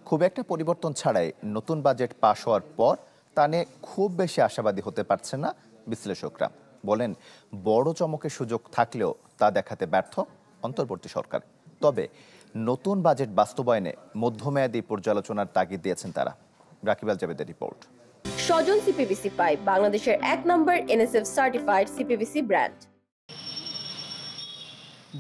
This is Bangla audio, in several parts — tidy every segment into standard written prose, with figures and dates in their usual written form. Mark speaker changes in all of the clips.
Speaker 1: খুব একটা পরিবর্তন ছাড়াই নতুন বাজেট পাশ হওয়ার পর তা নিয়ে খুব বেশি আশাবাদী হতে পারছে না বিশ্লেষকরা। বলেন, বড় চমকের সুযোগ থাকলেও তা দেখাতে ব্যর্থ অন্তর্বর্তী সরকার। তবে নতুন বাজেট বাস্তবায়নে মধ্যমেয়াদী পর্যালোচনার তাগিদ দিয়েছেন তারা। রাকিব আল জাবেদের রিপোর্ট।
Speaker 2: স্বজন সিপিভিসি পাইপ বাংলাদেশের 1 নম্বর এনএসএফ সার্টিফাইড সিপিভিসি ব্র্যান্ড।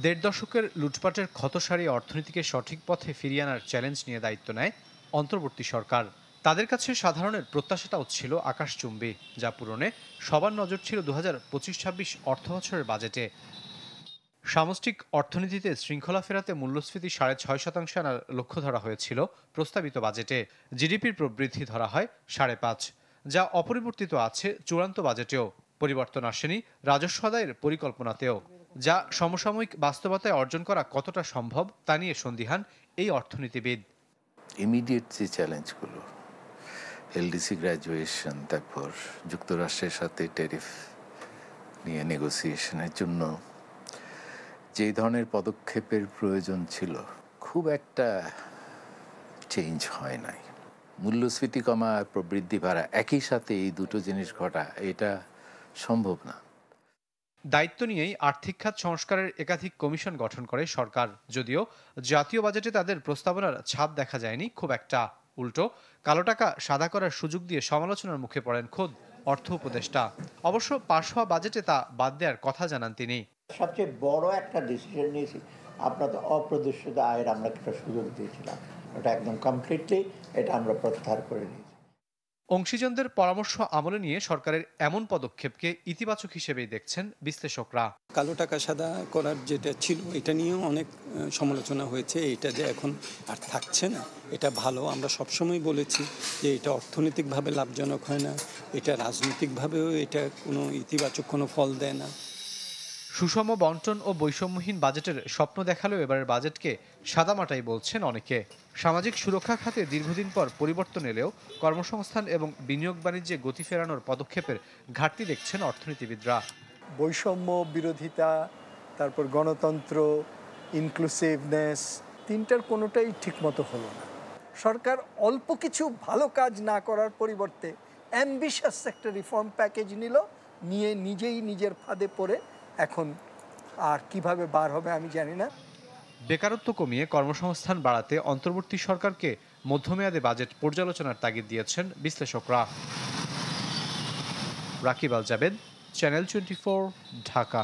Speaker 3: ১.৫ দশকের লুটপাটের ক্ষত সারিয়ে অর্থনীতিকে সঠিক পথে ফিরিয়ে আনার চ্যালেঞ্জ নিয়ে দায়িত্ব নেয় অন্তর্বর্তী সরকার। তাদের কাছে সাধারণের প্রত্যাশাটাও ছিল আকাশচুম্বী, যা পূরণে সবার নজর ছিল ২০২৫-২৬ অর্থবছরের বাজেটে। সামষ্টিক অর্থনীতিতে শৃঙ্খলা ফেরাতে মূল্যস্ফীতি ৬.৫% আনার লক্ষ্য ধরা হয়েছিল প্রস্তাবিত বাজেটে। জিডিপির প্রবৃদ্ধি ধরা হয় ৫.৫%, যা অপরিবর্তিত আছে চূড়ান্ত বাজেটেও। পরিবর্তন আসেনি রাজস্ব আদায়ের পরিকল্পনাতেও, যা সমসাময়িক বাস্তবতায় অর্জন করা কতটা সম্ভব তা নিয়ে সন্দিহান এই অর্থনীতিবিদ।
Speaker 4: ইমিডিয়েট যে চ্যালেঞ্জগুলো, এলডিসি গ্র্যাজুয়েশন, তারপর যুক্তরাষ্ট্রের সাথে ট্যারিফ নিয়ে নেগোসিয়েশনের জন্য যে ধরনের পদক্ষেপের প্রয়োজন ছিল, খুব একটা চেঞ্জ হয় নাই। মূল্যস্ফীতি কমা, প্রবৃদ্ধি বাড়া, একই সাথে এই দুটো জিনিস ঘটা, এটা সম্ভব না।
Speaker 3: দায়িত্ব নিয়েই আর্থিক খাত সংস্কারের একাধিক কমিশন গঠন করে সরকার, যদিও জাতীয় বাজেটে তাদের প্রস্তাবনার ছাপ দেখা যায়নি খুব একটা। উল্টো কালো টাকা সাদা করার সুযোগ দিয়ে সমালোচনার মুখে পড়েন খোদ অর্থ উপদেষ্টা। অবশ্য পাশ হওয়া বাজেটে তা বাদ দেওয়ার কথা জানান তিনি।
Speaker 5: সবচেয়ে বড় একটা ডিসিশন নিয়েছি, আপনাদের অপ্রদর্শিত আয়ের আমরা একটা সুযোগ দিয়েছিলাম, এটা একদম কমপ্লিটলি এটা আমরা প্রত্যাহার করে নিয়েছি।
Speaker 3: অংশীজনদের পরামর্শ আমলে নিয়ে সরকারের এমন পদক্ষেপকে ইতিবাচক হিসেবেই দেখছেন বিশ্লেষকরা।
Speaker 6: কালো টাকা সাদা করার যেটা ছিল, এটা নিয়েও অনেক সমালোচনা হয়েছে। এটা যে এখন আর থাকছে না, এটা ভালো। আমরা সবসময় বলেছি যে এটা অর্থনৈতিকভাবে লাভজনক হয় না, এটা রাজনৈতিকভাবেও এটা কোনো ইতিবাচক কোনো ফল দেয় না।
Speaker 3: সুষম বন্টন ও বৈষম্যহীন বাজেটের স্বপ্ন দেখালেও এবারের বাজেটকে সাদামাটাই বলছেন অনেকে। সামাজিক সুরক্ষা খাতে দীর্ঘদিন পর পরিবর্তন এলেও কর্মসংস্থান এবং বিনিয়োগ বাণিজ্যে গতি ফেরানোর পদক্ষেপের ঘাটতি দেখছেন অর্থনীতিবিদরা।
Speaker 7: বৈষম্য বিরোধিতা, তারপর গণতন্ত্র, ইনক্লুসিভনেস, তিনটার কোনোটাই ঠিকমতো হলো না। সরকার অল্প কিছু ভালো কাজ না করার পরিবর্তে অ্যাম্বিশাস একটা রিফর্ম প্যাকেজ নিয়ে নিজেই নিজের ফাঁদে পড়ে এখন আর কিভাবে বার হবে আমি জানি না।
Speaker 3: বেকারত্ব কমিয়ে কর্মসংস্থান বাড়াতে অন্তর্বর্তী সরকারকে মধ্যমেয়াদে বাজেট পর্যালোচনার তাগিদ দিয়েছেন বিশ্লেষকরা। রাকিব আল জাবেদ, চ্যানেল 24, ঢাকা।